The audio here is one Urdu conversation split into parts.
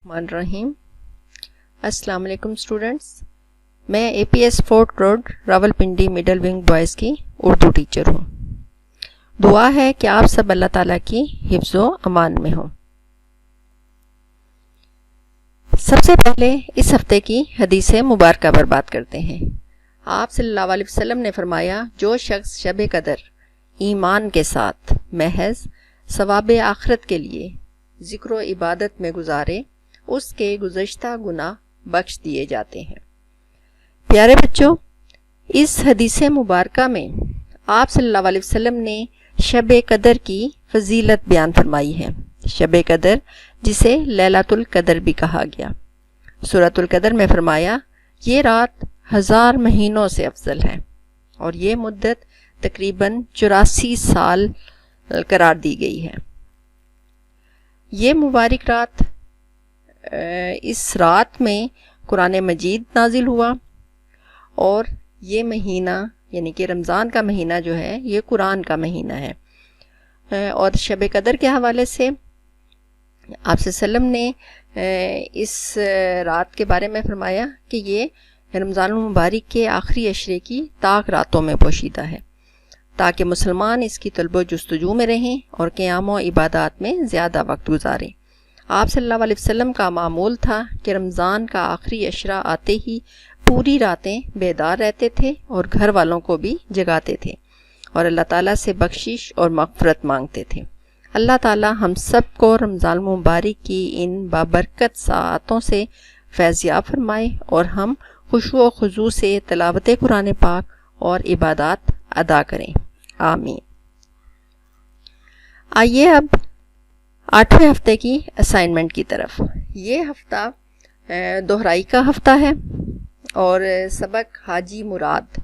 الرحمن الرحیم۔ السلام علیکم اسٹوڈنٹس، میں A P S fort road Rawalpindi middle wing boys کی اردو ٹیچر ہوں۔ دعا ہے کہ آپ سب اللہ تعالیٰ کی حفظ و امان میں ہوں۔ سب سے پہلے اس ہفتے کی حدیث مبارکہ پر بات کرتے ہیں۔ آپ صلی اللہ علیہ وسلم نے فرمایا، جو شخص شب قدر ایمان کے ساتھ محض ثواب آخرت کے لیے ذکر و عبادت میں گزارے، اس کے گزشتہ گناہ بخش دیے جاتے ہیں۔ پیارے بچوں، اس حدیث مبارکہ میں آپ صلی اللہ علیہ وسلم نے شب قدر کی فضیلت بیان فرمائی ہے۔ شب قدر جسے لیلۃ القدر بھی کہا گیا۔ سورۃ القدر میں فرمایا، یہ رات 1000 مہینوں سے افضل ہے، اور یہ مدت تقریباً 84 سال قرار دی گئی ہے۔ یہ مبارک رات، اس رات میں قرآن مجید نازل ہوا، اور یہ مہینہ یعنی کہ رمضان کا مہینہ جو ہے یہ قرآن کا مہینہ ہے۔ اور شب قدر کے حوالے سے آپ صلی اللہ علیہ وسلم نے اس رات کے بارے میں فرمایا کہ یہ رمضان المبارک کے آخری عشرے کی طاق راتوں میں پوشیدہ ہے، تاکہ مسلمان اس کی طلب و جستجو میں رہیں اور قیام و عبادات میں زیادہ وقت گزاریں۔ آپ صلی اللہ علیہ وسلم کا معمول تھا کہ رمضان کا آخری عشرہ آتے ہی پوری راتیں بیدار رہتے تھے اور گھر والوں کو بھی جگاتے تھے، اور اللہ تعالیٰ سے بخشش اور مغفرت مانگتے تھے۔ اللہ تعالیٰ ہم سب کو رمضان المبارک کی ان بابرکت ساعتوں سے فیضیاب فرمائے، اور ہم خشوع و خضوع سے تلاوت قرآن پاک اور عبادات ادا کریں، آمین۔ آئیے اب 8ویں ہفتے کی اسائنمنٹ کی طرف۔ یہ ہفتہ دہرائی کا ہفتہ ہے اور سبق حاجی مراد۔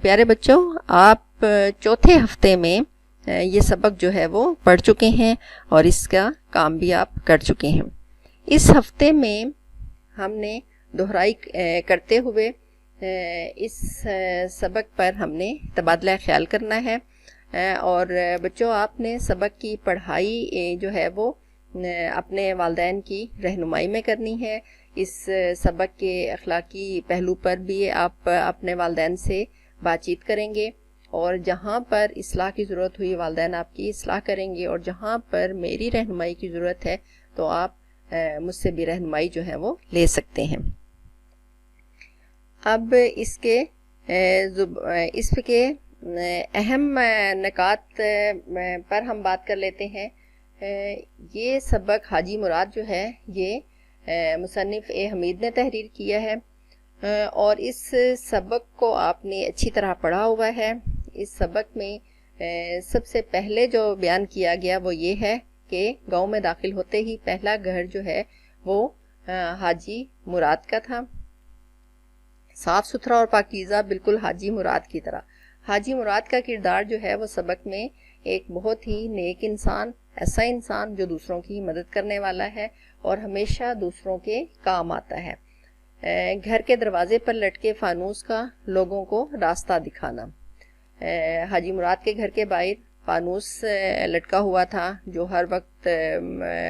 پیارے بچوں، آپ چوتھے ہفتے میں یہ سبق جو ہے وہ پڑھ چکے ہیں اور اس کا کام بھی آپ کر چکے ہیں۔ اس ہفتے میں ہم نے دہرائی کرتے ہوئے اس سبق پر ہم نے تبادلہ خیال کرنا ہے، اور بچوں آپ نے سبق کی پڑھائی جو ہے وہ اپنے والدین کی رہنمائی میں کرنی ہے۔ اس سبق کے اخلاقی پہلو پر بھی آپ اپنے والدین سے بات چیت کریں گے، اور جہاں پر اصلاح کی ضرورت ہوئی والدین آپ کی اصلاح کریں گے، اور جہاں پر میری رہنمائی کی ضرورت ہے تو آپ مجھ سے بھی رہنمائی جو ہے وہ لے سکتے ہیں۔ اب اس کے اہم نکات پر ہم بات کر لیتے ہیں۔ یہ سبق حاجی مراد جو ہے یہ مصنف اے حمید نے تحریر کیا ہے، اور اس سبق کو آپ نے اچھی طرح پڑھا ہوا ہے۔ اس سبق میں سب سے پہلے جو بیان کیا گیا وہ یہ ہے کہ گاؤں میں داخل ہوتے ہی پہلا گھر جو ہے وہ حاجی مراد کا تھا، صاف ستھرا اور پاکیزہ، بالکل حاجی مراد کی طرح۔ حاجی مراد کا کردار جو ہے وہ سبق میں ایک بہت ہی نیک انسان، ایسا انسان جو دوسروں کی مدد کرنے والا ہے اور ہمیشہ دوسروں کے کام آتا ہے۔ گھر کے دروازے پر لٹکے فانوس کا لوگوں کو راستہ دکھانا۔ حاجی مراد کے گھر کے باہر فانوس لٹکا ہوا تھا جو ہر وقت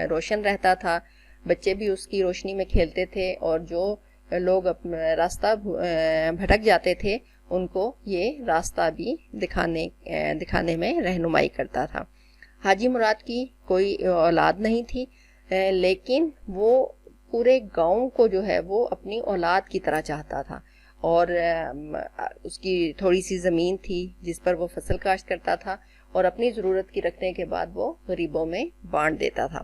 روشن رہتا تھا، بچے بھی اس کی روشنی میں کھیلتے تھے، اور جو لوگ اپنا راستہ بھٹک جاتے تھے ان کو یہ راستہ بھی دکھانے میں رہنمائی کرتا تھا۔ حاجی مراد کی کوئی اولاد نہیں تھی، لیکن وہ پورے گاؤں کو جو ہے وہ اپنی اولاد کی طرح چاہتا تھا، اور اس کی تھوڑی سی زمین تھی جس پر وہ فصل کاشت کرتا تھا، اور اپنی ضرورت کی رکھنے کے بعد وہ غریبوں میں بانٹ دیتا تھا۔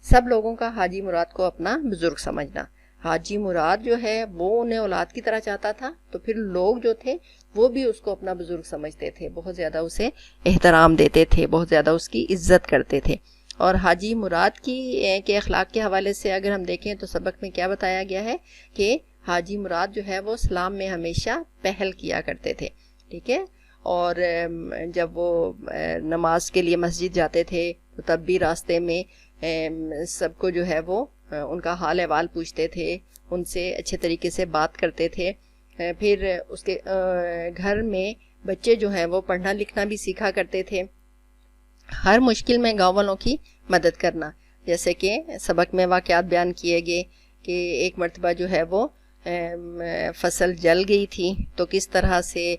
سب لوگوں کا حاجی مراد کو اپنا بزرگ سمجھنا۔ حاجی مراد جو ہے وہ انہیں اولاد کی طرح چاہتا تھا، تو پھر لوگ جو تھے وہ بھی اس کو اپنا بزرگ سمجھتے تھے، بہت زیادہ اسے احترام دیتے تھے، بہت زیادہ اس کی عزت کرتے تھے۔ اور حاجی مراد کے اخلاق کے حوالے سے اگر ہم دیکھیں تو سبق میں کیا بتایا گیا ہے کہ حاجی مراد جو ہے وہ سلام میں ہمیشہ پہل کیا کرتے تھے، ٹھیک ہے، اور جب وہ نماز کے لیے مسجد جاتے تھے تو تب بھی راستے میں سب کو جو ہے وہ ان کا حال احوال پوچھتے تھے، ان سے اچھے طریقے سے بات کرتے تھے۔ پھر اس کے گھر میں بچے جو ہیں وہ پڑھنا لکھنا بھی سیکھا کرتے تھے۔ ہر مشکل میں گاؤں والوں کی مدد کرنا، جیسے کہ سبق میں واقعات بیان کیے گئے کہ ایک مرتبہ جو ہے وہ فصل جل گئی تھی، تو کس طرح سے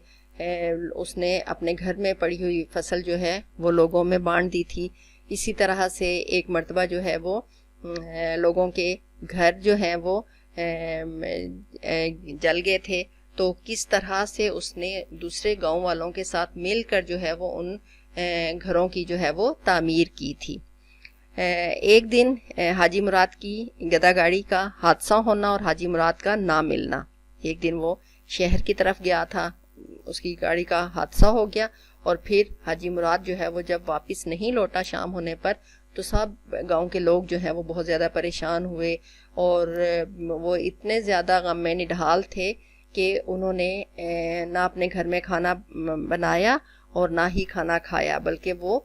اس نے اپنے گھر میں پڑی ہوئی فصل جو ہے وہ لوگوں میں بانٹ دی تھی۔ اسی طرح سے ایک مرتبہ جو ہے وہ لوگوں کے گھر جو ہیں وہ جل گئے تھے، تو کس طرح سے اس نے دوسرے گاؤں والوں کے ساتھ مل کر جو ہے وہ ان گھروں کی جو ہے وہ تعمیر کی تھی۔ ایک دن حاجی مراد کی گدا گاڑی کا حادثہ ہونا اور حاجی مراد کا نہ ملنا۔ ایک دن وہ شہر کی طرف گیا تھا، اس کی گاڑی کا حادثہ ہو گیا، اور پھر حاجی مراد جو ہے وہ جب واپس نہیں لوٹا شام ہونے پر، تو سب گاؤں کے لوگ جو ہیں وہ بہت زیادہ پریشان ہوئے، اور وہ اتنے زیادہ غم میں نڈھال تھے کہ انہوں نے نہ اپنے گھر میں کھانا بنایا اور نہ ہی کھانا کھایا، بلکہ وہ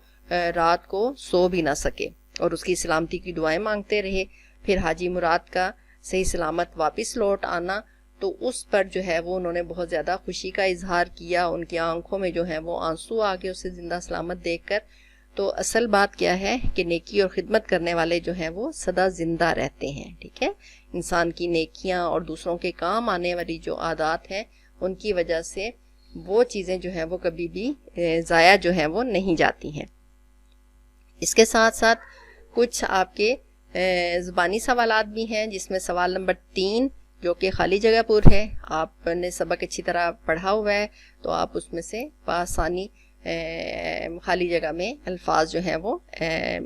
رات کو سو بھی نہ سکے اور اس کی سلامتی کی دعائیں مانگتے رہے۔ پھر حاجی مراد کا صحیح سلامت واپس لوٹ آنا، تو اس پر جو ہے وہ انہوں نے بہت زیادہ خوشی کا اظہار کیا، ان کی آنکھوں میں جو ہے وہ آنسو آ گئے اسے زندہ سلامت دیکھ کر۔ تو اصل بات کیا ہے کہ نیکی اور خدمت کرنے والے جو ہیں وہ سدا زندہ رہتے ہیں، ٹھیک ہے۔ انسان کی نیکیاں اور دوسروں کے کام آنے والی جو عادات ہیں، ان کی وجہ سے وہ چیزیں جو ہیں وہ کبھی بھی ضائع جو ہیں وہ نہیں جاتی ہیں۔ اس کے ساتھ ساتھ کچھ آپ کے زبانی سوالات بھی ہیں، جس میں سوال نمبر 3 جو کہ خالی جگہ پر ہے، آپ نے سبق اچھی طرح پڑھا ہوا ہے تو آپ اس میں سے بآسانی خالی جگہ میں الفاظ جو ہیں وہ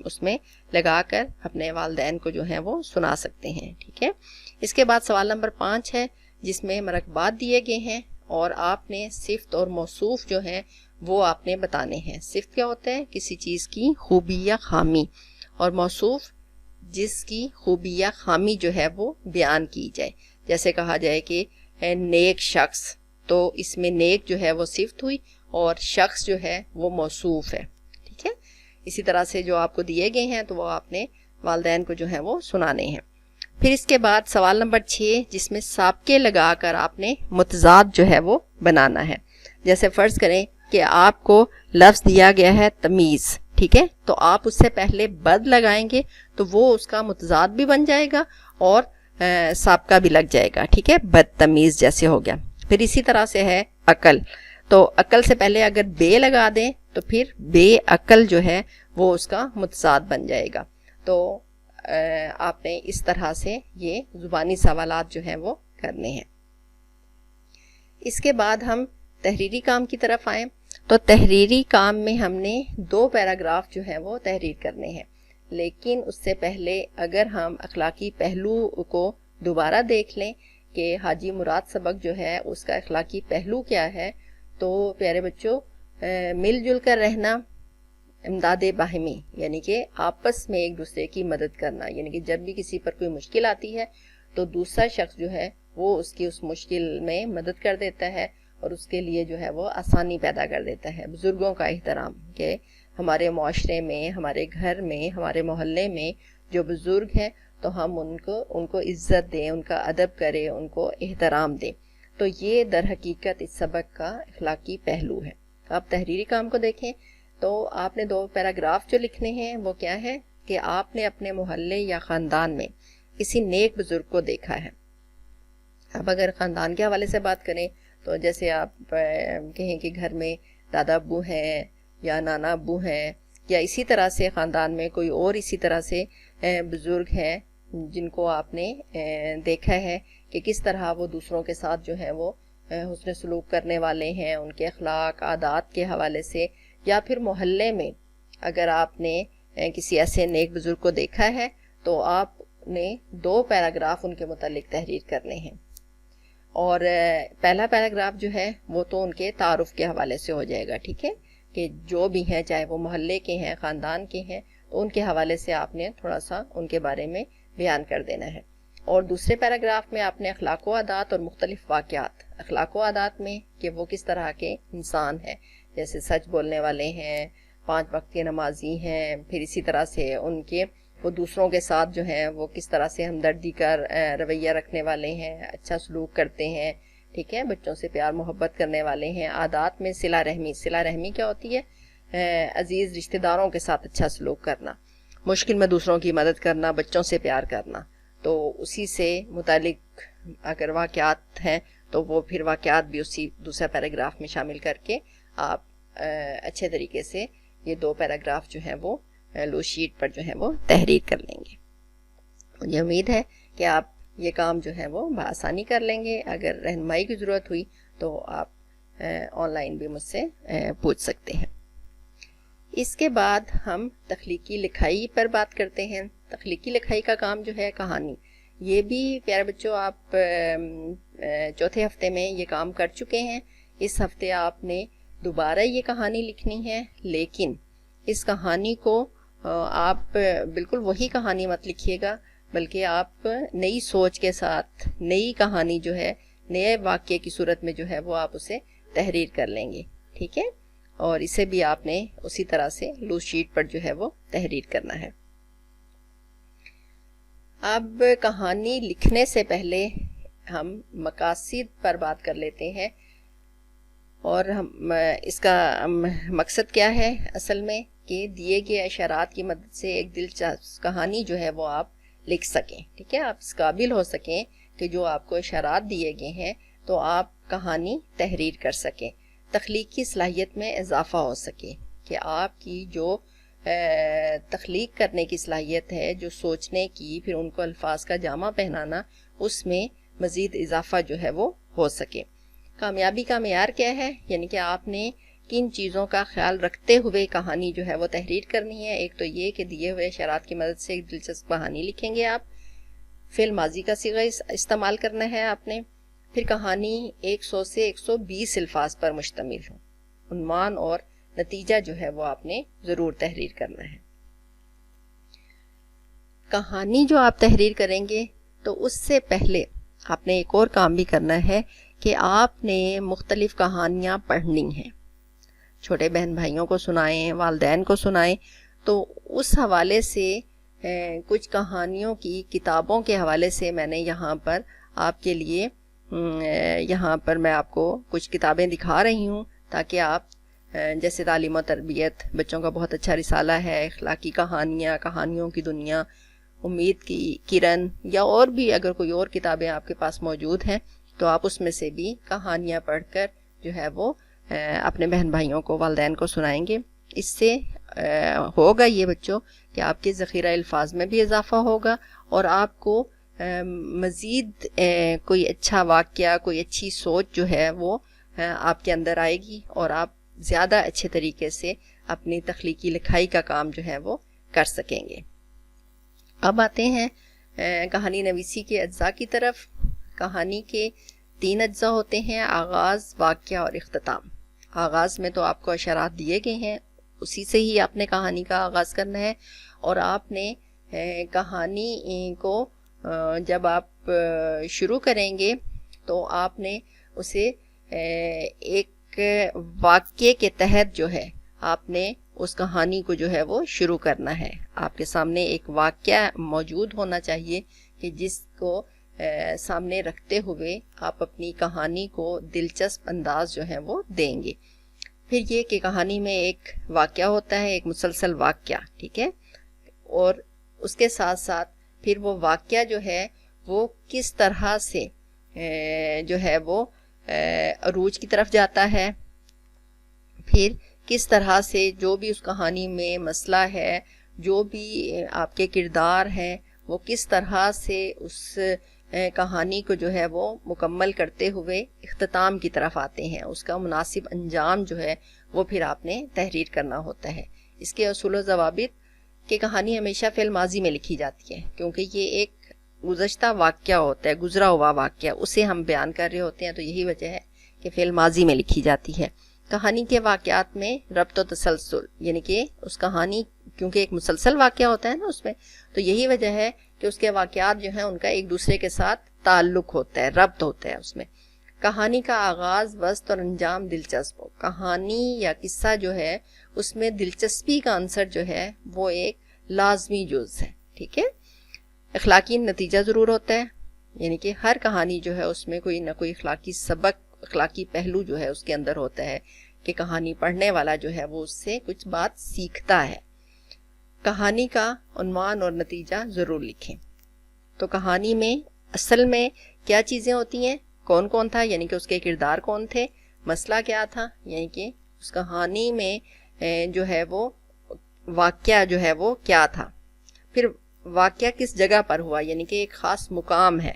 اس میں لگا کر اپنے والدین کو جو ہیں وہ سنا سکتے ہیں، ٹھیک ہے۔ اس کے بعد سوال نمبر 5 ہے، جس میں مرکبات دیے گئے ہیں اور آپ نے صفت اور موصوف جو ہیں وہ آپ نے بتانے ہیں۔ صفت کیا ہوتا ہے؟ کسی چیز کی خوبی یا خامی، اور موصوف جس کی خوبی یا خامی جو ہے وہ بیان کی جائے۔ جیسے کہا جائے کہ نیک شخص، تو اس میں نیک جو ہے وہ صفت ہوئی اور شخص جو ہے وہ موصوف ہے، ٹھیک ہے۔ اسی طرح سے جو آپ کو دیے گئے ہیں تو وہ آپ نے والدین کو جو ہے وہ سنانے ہیں۔ پھر اس کے بعد سوال نمبر 6، جس میں سابقے لگا کر آپ نے متضاد جو ہے وہ بنانا ہے۔ جیسے فرض کریں کہ آپ کو لفظ دیا گیا ہے تمیز، ٹھیک ہے، تو آپ اس سے پہلے بد لگائیں گے تو وہ اس کا متضاد بھی بن جائے گا اور سابقہ بھی لگ جائے گا، ٹھیک ہے، بدتمیز جیسے ہو گیا۔ پھر اسی طرح سے ہے عقل، تو عقل سے پہلے اگر بے لگا دیں تو پھر بے عقل جو ہے وہ اس کا متضاد بن جائے گا۔ تو آپ نے اس طرح سے یہ زبانی سوالات جو ہیں وہ کرنے ہیں۔ اس کے بعد ہم تحریری کام کی طرف آئیں، تو تحریری کام میں ہم نے 2 پیراگراف جو ہیں وہ تحریر کرنے ہیں، لیکن اس سے پہلے اگر ہم اخلاقی پہلو کو دوبارہ دیکھ لیں کہ حاجی مراد سبق جو ہے اس کا اخلاقی پہلو کیا ہے، تو پیارے بچوں، مل جل کر رہنا، امداد باہمی، یعنی کہ آپس میں ایک دوسرے کی مدد کرنا، یعنی کہ جب بھی کسی پر کوئی مشکل آتی ہے تو دوسرا شخص جو ہے وہ اس کی اس مشکل میں مدد کر دیتا ہے اور اس کے لیے جو ہے وہ آسانی پیدا کر دیتا ہے۔ بزرگوں کا احترام، کہ ہمارے معاشرے میں، ہمارے گھر میں، ہمارے محلے میں جو بزرگ ہیں تو ہم ان کو عزت دیں، ان کا ادب کریں، ان کو احترام دیں۔ تو یہ در حقیقت اس سبق کا اخلاقی پہلو ہے۔ آپ تحریری کام کو دیکھیں تو آپ نے 2 پیراگراف جو لکھنے ہیں وہ کیا ہے کہ آپ نے اپنے محلے یا خاندان میں کسی نیک بزرگ کو دیکھا ہے۔ اب اگر خاندان کے حوالے سے بات کریں تو جیسے آپ کہیں کہ گھر میں دادا ابو ہیں یا نانا ابو ہیں، یا اسی طرح سے خاندان میں کوئی اور اسی طرح سے بزرگ ہیں جن کو آپ نے دیکھا ہے کہ کس طرح وہ دوسروں کے ساتھ جو ہے وہ حسن سلوک کرنے والے ہیں، ان کے اخلاق عادات کے حوالے سے، یا پھر محلے میں اگر آپ نے کسی ایسے نیک بزرگ کو دیکھا ہے تو آپ نے 2 پیراگراف ان کے متعلق تحریر کرنے ہیں۔ اور پہلا پیراگراف جو ہے وہ تو ان کے تعارف کے حوالے سے ہو جائے گا، ٹھیک ہے، کہ جو بھی ہیں چاہے وہ محلے کے ہیں، خاندان کے ہیں، تو ان کے حوالے سے آپ نے تھوڑا سا ان کے بارے میں بیان کر دینا ہے۔ اور دوسرے پیراگراف میں آپ نے اخلاق و عادات اور مختلف واقعات، اخلاق و عادات میں کہ وہ کس طرح کے انسان ہیں، جیسے سچ بولنے والے ہیں، 5 وقت کے نمازی ہیں، پھر اسی طرح سے ان کے وہ دوسروں کے ساتھ جو ہیں وہ کس طرح سے ہمدردی کا رویہ رکھنے والے ہیں، اچھا سلوک کرتے ہیں، ٹھیک ہے، بچوں سے پیار محبت کرنے والے ہیں۔ عادات میں صلہ رحمی، صلہ رحمی کیا ہوتی ہے؟ عزیز رشتہ داروں کے ساتھ اچھا سلوک کرنا۔ مشکل میں دوسروں کی مدد کرنا، بچوں سے پیار کرنا، تو اسی سے متعلق اگر واقعات ہیں تو وہ پھر واقعات بھی اسی دوسرا پیراگراف میں شامل کر کے آپ اچھے طریقے سے یہ 2 پیراگراف جو ہیں وہ لوز شیٹ پر جو ہے وہ تحریر کر لیں گے. مجھے امید ہے کہ آپ یہ کام جو ہے وہ بآسانی کر لیں گے. اگر رہنمائی کی ضرورت ہوئی تو آپ آن لائن بھی مجھ سے پوچھ سکتے ہیں. اس کے بعد ہم تخلیقی لکھائی پر بات کرتے ہیں. تخلیقی لکھائی کا کام جو ہے کہانی، یہ بھی پیارے بچوں آپ چوتھے ہفتے میں یہ کام کر چکے ہیں. اس ہفتے آپ نے دوبارہ یہ کہانی لکھنی ہے، لیکن اس کہانی کو آپ بالکل وہی کہانی مت لکھیے گا، بلکہ آپ نئی سوچ کے ساتھ نئی کہانی جو ہے نئے واقعے کی صورت میں جو ہے وہ آپ اسے تحریر کر لیں گے. ٹھیک ہے، اور اسے بھی آپ نے اسی طرح سے لوز شیٹ پر جو ہے وہ تحریر کرنا ہے. اب کہانی لکھنے سے پہلے ہم مقاصد پر بات کر لیتے ہیں، اور ہم اس کا مقصد کیا ہے اصل میں، کہ دیے گئے اشارات کی مدد سے ایک دلچسپ کہانی جو ہے وہ آپ لکھ سکیں. ٹھیک ہے، آپ اس قابل ہو سکیں کہ جو آپ کو اشارات دیے گئے ہیں تو آپ کہانی تحریر کر سکیں، تخلیقی صلاحیت میں اضافہ ہو سکے، کہ آپ کی جو تخلیق کرنے کی صلاحیت ہے، جو سوچنے کی، پھر ان کو الفاظ کا جامع پہنانا، اس میں مزید اضافہ جو ہے وہ ہو سکے. کامیابی کا معیار کیا ہے، یعنی کہ آپ نے کن چیزوں کا خیال رکھتے ہوئے کہانی جو ہے وہ تحریر کرنی ہے. ایک تو یہ کہ دیے ہوئے اشارات کی مدد سے ایک دلچسپ کہانی لکھیں گے آپ، فعل ماضی کا صیغہ استعمال کرنا ہے آپ نے، پھر کہانی 100 سے 120 الفاظ پر مشتمل ہو، عنوان اور نتیجہ جو ہے وہ آپ نے ضرور تحریر کرنا ہے. کہانی جو آپ تحریر کریں گے تو اس سے پہلے آپ نے ایک اور کام بھی کرنا ہے کہ آپ نے مختلف کہانیاں پڑھنی ہیں. چھوٹے بہن بھائیوں کو سنائیں، والدین کو سنائیں. تو اس حوالے سے کچھ کہانیوں کی کتابوں کے حوالے سے میں نے یہاں پر آپ کے لیے یہاں پر میں آپ کو کچھ کتابیں دکھا رہی ہوں، تاکہ آپ جیسے تعلیم و تربیت، بچوں کا بہت اچھا رسالہ ہے، اخلاقی کہانیاں، کہانیوں کی دنیا، امید کی کرن، یا اور بھی اگر کوئی اور کتابیں آپ کے پاس موجود ہیں تو آپ اس میں سے بھی کہانیاں پڑھ کر جو ہے وہ اپنے بہن بھائیوں کو، والدین کو سنائیں گے. اس سے ہوگا یہ بچوں کہ آپ کے ذخیرہ الفاظ میں بھی اضافہ ہوگا، اور آپ کو مزید کوئی اچھا واقعہ، کوئی اچھی سوچ جو ہے وہ آپ کے اندر آئے گی، اور آپ زیادہ اچھے طریقے سے اپنی تخلیقی لکھائی کا کام جو ہے وہ کر سکیں گے. اب آتے ہیں کہانی نویسی کے اجزاء کی طرف. کہانی کے 3 اجزاء ہوتے ہیں: آغاز، واقعہ اور اختتام. آغاز میں تو آپ کو اشارات دیے گئے ہیں، اسی سے ہی آپ نے کہانی کا آغاز کرنا ہے، اور آپ نے کہانی کو جب آپ شروع کریں گے تو آپ نے اسے ایک واقعے کے تحت جو ہے آپ نے اس کہانی کو جو ہے وہ شروع کرنا ہے. آپ کے سامنے ایک واقعہ موجود ہونا چاہیے کہ جس کو سامنے رکھتے ہوئے آپ اپنی کہانی کو دلچسپ انداز جو ہے وہ دیں گے. پھر یہ کہ کہانی میں ایک واقعہ ہوتا ہے، ایک مسلسل واقعہ، ٹھیک ہے، اور اس کے ساتھ ساتھ پھر وہ واقعہ جو ہے وہ کس طرح سے جو ہے وہ عروج کی طرف جاتا ہے، پھر کس طرح سے جو بھی اس کہانی میں مسئلہ ہے، جو بھی آپ کے کردار ہیں، وہ کس طرح سے اس کہانی کو جو ہے وہ مکمل کرتے ہوئے اختتام کی طرف آتے ہیں. اس کا مناسب انجام جو ہے وہ پھر آپ نے تحریر کرنا ہوتا ہے. اس کے اصول و ضوابط کہ کہانی ہمیشہ فعل ماضی میں لکھی جاتی ہے، کیونکہ یہ ایک گزشتہ واقعہ ہوتا ہے، گزرا ہوا واقعہ، اسے ہم بیان کر رہے ہوتے ہیں، تو یہی وجہ ہے کہ فعل ماضی میں لکھی جاتی ہے. کہانی کے واقعات میں ربط و تسلسل، یعنی کہ اس کہانی کیونکہ ایک مسلسل واقعہ ہوتا ہے نا اس میں، تو یہی وجہ ہے کہ اس کے واقعات جو ہیں ان کا ایک دوسرے کے ساتھ تعلق ہوتا ہے، ربط ہوتا ہے اس میں. کہانی کا آغاز، وسط اور انجام دلچسپ ہو. کہانی یا قصہ جو ہے اس میں دلچسپی کا عنصر جو ہے وہ ایک لازمی جز ہے، ٹھیک ہے. اخلاقی نتیجہ ضرور ہوتا ہے، یعنی کہ ہر کہانی جو ہے اس میں کوئی نہ کوئی اخلاقی سبق، اخلاقی پہلو جو ہے اس کے اندر ہوتا ہے کہ کہانی پڑھنے والا جو ہے وہ اس سے کچھ بات سیکھتا ہے. کہانی کا عنوان اور نتیجہ ضرور لکھیں۔ تو کہانی میں اصل میں کیا چیزیں ہوتی ہیں، کون کون تھا، یعنی کہ اس کے کردار کون تھے، مسئلہ کیا تھا، یعنی کہ اس کہانی میں جو ہے وہ واقعہ جو ہے وہ کیا تھا، پھر واقعہ کس جگہ پر ہوا، یعنی کہ ایک خاص مقام ہے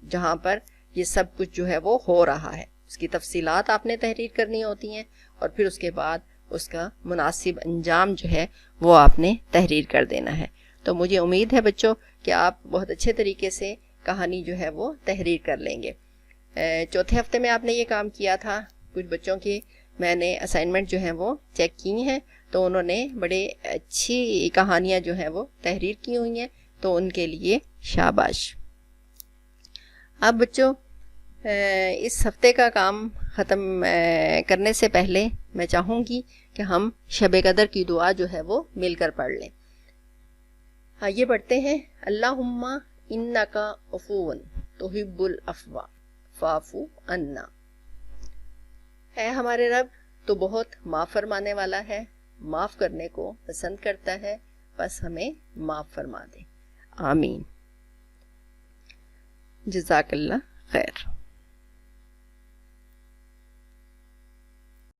جہاں پر یہ سب کچھ جو ہے وہ ہو رہا ہے، اس کی تفصیلات آپ نے تحریر کرنی ہوتی ہیں، اور پھر اس کے بعد اس کا مناسب انجام جو ہے وہ آپ نے تحریر کر دینا ہے۔ تو مجھے امید ہے بچوں کہ آپ بہت اچھے طریقے سے کہانی جو ہے وہ تحریر کر لیں گے۔ چوتھے ہفتے میں آپ نے یہ کام کیا تھا، کچھ بچوں کی میں نے اسائنمنٹ جو ہیں وہ چیک کی ہیں، تو انہوں نے بڑے اچھی کہانیاں جو ہیں وہ تحریر کی ہوئی ہیں، تو ان کے لیے شاباش۔ اب بچوں اس ہفتے کا کام ختم کرنے سے پہلے میں چاہوں گی کہ ہم شب قدر کی دعا جو ہے وہ مل کر پڑھ لیں۔ آئیے پڑھتے ہیں۔ اللہم انکا عفو تحب العفو فاعف عنا۔ اے ہمارے رب، تو بہت معاف فرمانے والا ہے، معاف کرنے کو پسند کرتا ہے، بس ہمیں معاف فرما دے، آمین۔ جزاک اللہ خیر۔